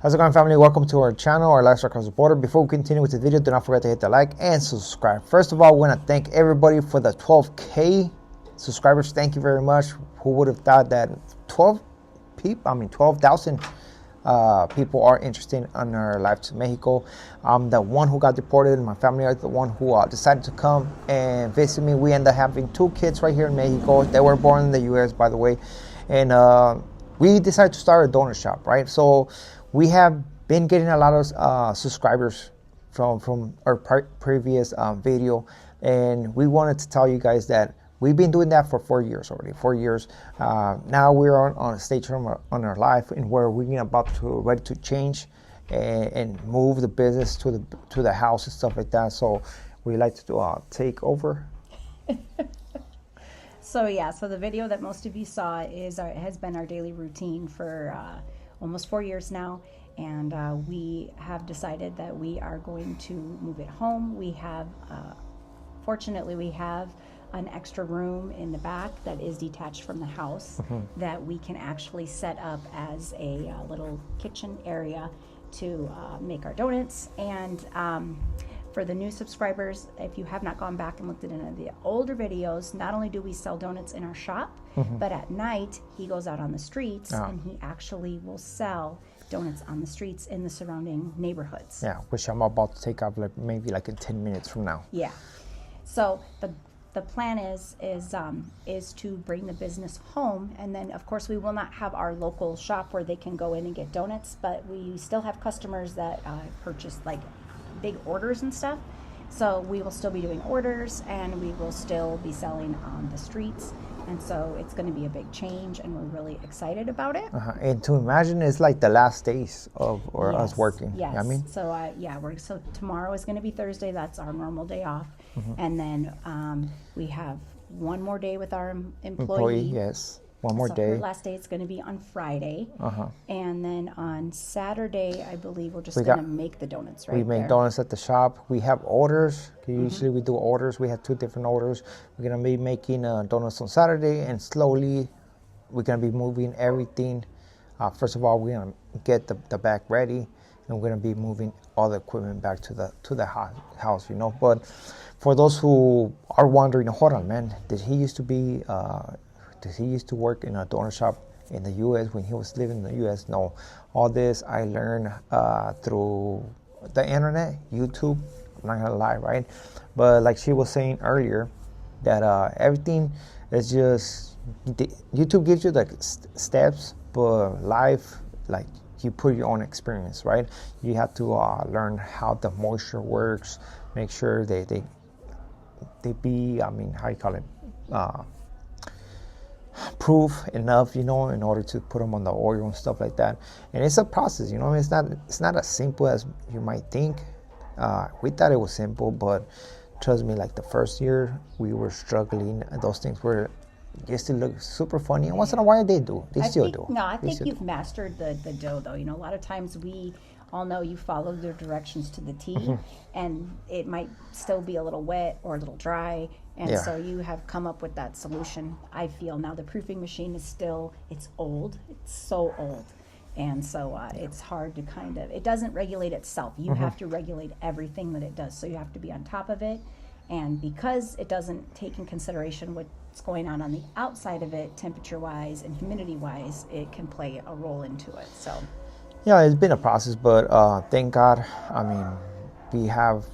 How's it going, family? Welcome to our channel, our lifestyle across the border. Before we continue with the video, do not forget to hit the like and subscribe. First of all, we want to thank everybody for the 12K subscribers. Thank you very much. Who would have thought that 12,000 people are interested in our life to Mexico. I'm the one who got deported. My family are the one who decided to come and visit me. We ended up having 2 kids right here in Mexico. They were born in the U.S., by the way. And we decided to start a donut shop, right? So we have been getting a lot of subscribers from our previous video, and we wanted to tell you guys that we've been doing that for 4 years already. 4 years. Now we're on a stage on our life in where we're ready to change and move the business to the house and stuff like that. So we like to take over. So the video that most of you saw has been our daily routine for almost 4 years now, and we have decided that we are going to move it home. We have, fortunately, we have an extra room in the back that is detached from the house that we can actually set up as a little kitchen area to make our donuts. And for the new subscribers, if you have not gone back and looked at any of the older videos, not only do we sell donuts in our shop, but at night he goes out on the streets and he actually will sell donuts on the streets in the surrounding neighborhoods. Yeah, which I'm about to take up maybe in 10 minutes from now. Yeah. So the plan is to bring the business home, and then of course we will not have our local shop where they can go in and get donuts, but we still have customers that purchase like big orders and stuff. So we will still be doing orders, and we will still be selling on the streets. And so it's going to be a big change, and we're really excited about it. And to imagine it's like the last days of us working. Yes. You know what I mean? So so tomorrow is going to be Thursday. That's our normal day off. And then we have one more day with our employee. Yes. One more day. Her last day is going to be on Friday. And then on Saturday, I believe we're just going to make the donuts We make donuts at the shop. We have orders. Usually we do orders. We have 2 different orders. We're going to be making donuts on Saturday, and slowly we're going to be moving everything. First of all, we're going to get the back ready, and we're going to be moving all the equipment back to the house, you know. But for those who are wondering, hold on, man, did he used to work in a donut shop in the U.S. when he was living in the U.S.? No. All this I learned through the internet, YouTube. I'm not going to lie, right? But like she was saying earlier, that everything is just... YouTube gives you the steps, but life, like, you put your own experience, right? You have to learn how the moisture works, make sure they be, I mean, how you call it? Proof enough, you know, in order to put them on the oil and stuff like that. And it's a process, you know. It's not as simple as you might think. We thought it was simple, but trust me, like the first year we were struggling, and those things were used to look super funny, and once in a while they do. I think you've mastered the dough, though. You know, a lot of times we all know you follow the directions to the T, and it might still be a little wet or a little dry. And so you have come up with that solution, I feel. Now the proofing machine is it's old. It's so old. And so it's hard to it doesn't regulate itself. You have to regulate everything that it does. So you have to be on top of it. And because it doesn't take in consideration what's going on the outside of it, temperature-wise and humidity-wise, it can play a role into it. So yeah, it's been a process, but thank God, I mean, we have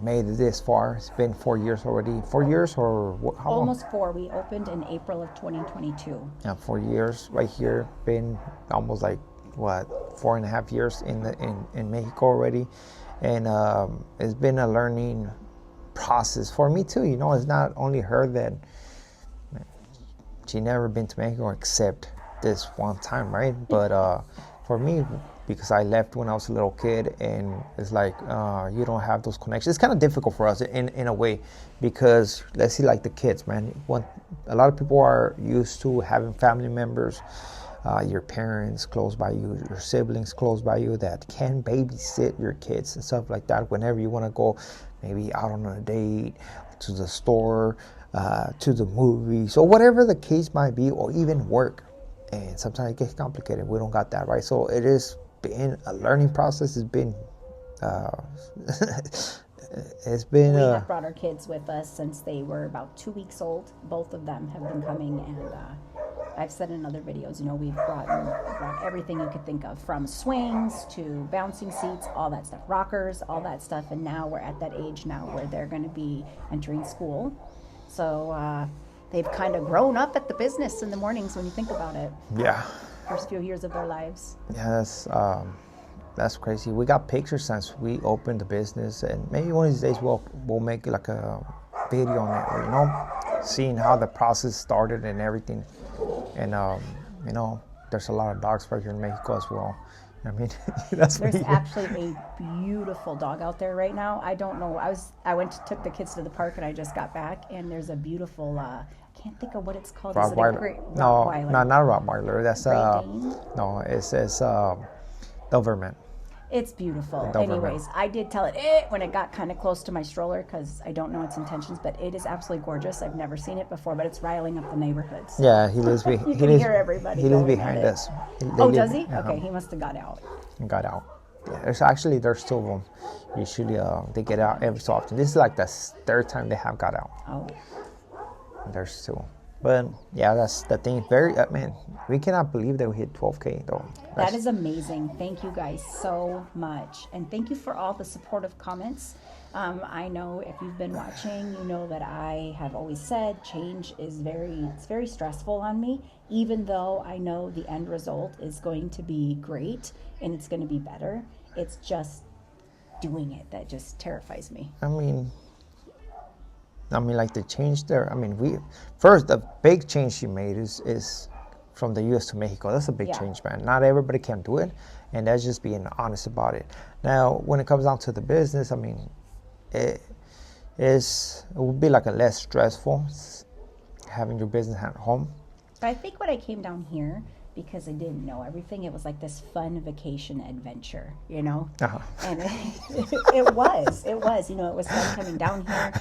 made it this far. It's been 4 years already. 4 years or how long? Almost 4. We opened in April of 2022. Yeah, 4 years right here. Been almost like 4.5 years in Mexico already, and it's been a learning process for me too. You know, it's not only her that she never been to Mexico except this one time, right? But for me, because I left when I was a little kid, and it's like you don't have those connections. It's kind of difficult for us in a way, because let's see, like the kids, man. A lot of people are used to having family members, your parents close by you, your siblings close by you that can babysit your kids and stuff like that whenever you want to go, maybe out on a date, to the store, to the movies, or whatever the case might be, or even work. And sometimes it gets complicated. We don't got that, right? So it is been a learning process. It's been uh, it's been We have brought our kids with us since they were about 2 weeks old. Both of them have been coming, and I've said in other videos, we've brought everything you could think of, from swings to bouncing seats, all that stuff, rockers, all that stuff. And now we're at that age now where they're going to be entering school. So they've kind of grown up at the business in the mornings when you think about it. yeah. First few years of their lives. Yeah, that's crazy. We got pictures since we opened the business, and maybe one of these days we'll make like a video on it, seeing how the process started and everything. And there's a lot of dogs right here in Mexico as well. I mean, that's There's actually a beautiful dog out there right now. I don't know. Took the kids to the park, and I just got back, and there's a beautiful. I can't think of what it's called. Is it a Rottweiler. No, Rottweiler? not Rottweiler. That's Great Dane? no, it's Doberman. It's beautiful. Doberman. Anyways, I did tell it when it got kind of close to my stroller because I don't know its intentions, but it is absolutely gorgeous. I've never seen it before, but it's riling up the neighborhoods. Yeah, he lives. You he can lives, hear everybody He lives going at behind it. us. Does he? Okay, he must have got out. Got out. Yeah, there's two of them. Usually, they get out every so often. This is like the third time they have got out. Oh. There's two. But yeah, that's the thing. We cannot believe that we hit 12K though. That is amazing. Thank you guys so much. And thank you for all the supportive comments. I know if you've been watching, you know that I have always said change is very stressful on me, even though I know the end result is going to be great and it's going to be better. It's just doing it that just terrifies me. I mean, like the change there. I mean, the big change she made is from the U.S. to Mexico. That's a big change, man. Not everybody can do it, and that's just being honest about it. Now, when it comes down to the business, I mean, it would be like a less stressful having your business at home. But I think when I came down here, because I didn't know everything, it was like this fun vacation adventure, Uh-huh. And it was, it was fun coming down here.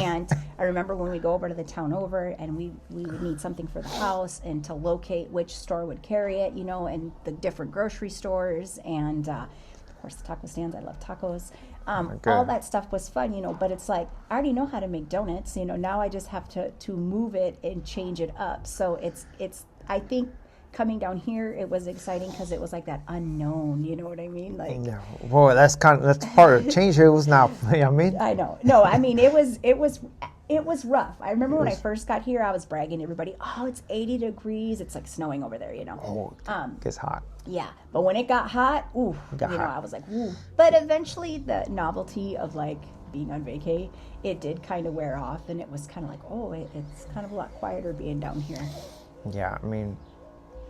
And I remember when we go over to the town over, and we would need something for the house and to locate which store would carry it, and the different grocery stores, and of course the taco stands. I love tacos. All that stuff was fun, but it's like, I already know how to make donuts, now I just have to move it and change it up. So it's I think coming down here, it was exciting because it was like that unknown, you know what I mean? Like, Yeah. Well, that's part of the change. It was not. I mean. I know. No, I mean it was rough. I remember when I first got here, I was bragging to everybody, "Oh, it's 80 degrees. It's like snowing over there, Oh, it gets hot. Yeah, but when it got hot, I was like, ooh. But eventually, the novelty of like being on vacay, it did kind of wear off, and it was kind of like, it's kind of a lot quieter being down here. Yeah, I mean,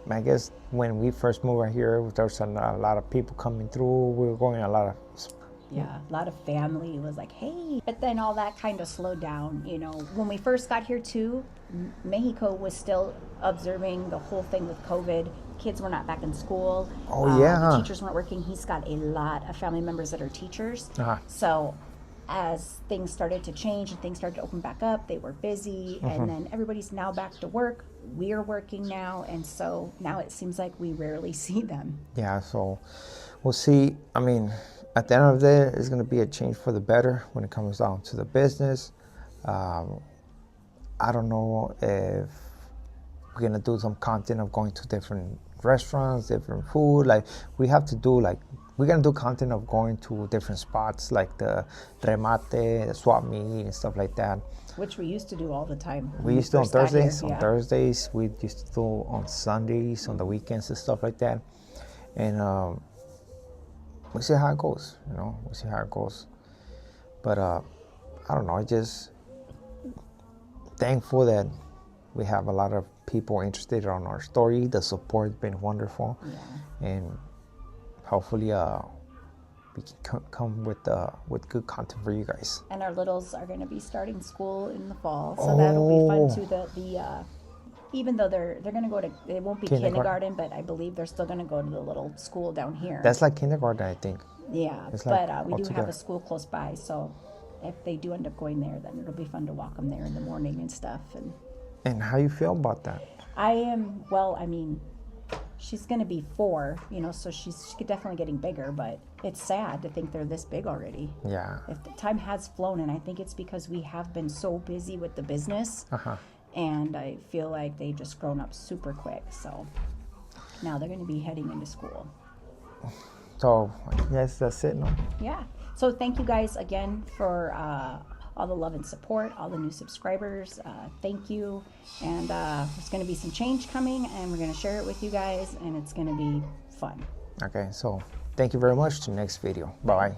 I guess when we first moved right here, there was a lot of people coming through. We were going a lot of. Yeah, a lot of family was like, hey. But then all that kind of slowed down, When we first got here too, Mexico was still observing the whole thing with COVID. Kids were not back in school. Oh, yeah. The teachers weren't working. He's got a lot of family members that are teachers. Uh-huh. So as things started to change and things started to open back up, they were busy. And then everybody's now back to work. We're working now. And so now it seems like we rarely see them. Yeah, so we'll see. I mean, at the end of the day, it's going to be a change for the better when it comes down to the business. I don't know if we're going to do some content of going to different restaurants, different food. Like, we're going to do content of going to different spots, like the remate, the swap meet, and stuff like that. Which we used to do all the time. We used to on Thursdays. Yeah. On Thursdays, we used to do on Sundays, on the weekends, and stuff like that. And we see how it goes. We see how it goes. But I don't know. Just thankful that we have a lot of people interested on our story. The support's been wonderful, and hopefully we can come with good content for you guys. And our littles are going to be starting school in the fall, so that'll be fun too. The even though they're going to go to, it won't be kindergarten, but I believe they're still going to go to the little school down here. That's like kindergarten, I think. Yeah, it's but like we do have a school close by, so if they do end up going there, then it'll be fun to walk them there in the morning and stuff. And how you feel about that? I am, well, I mean, she's going to be 4, you know, so she's definitely getting bigger, but it's sad to think they're this big already. Yeah. If the time has flown, and I think it's because we have been so busy with the business, Uh-huh. and I feel like they just grown up super quick. So now they're going to be heading into school. So yes, that's it. No? Yeah. So thank you guys again for all the love and support, all the new subscribers. Thank you. And there's going to be some change coming, and we're going to share it with you guys, and it's going to be fun. Okay, so thank you very much. To the next video. Bye.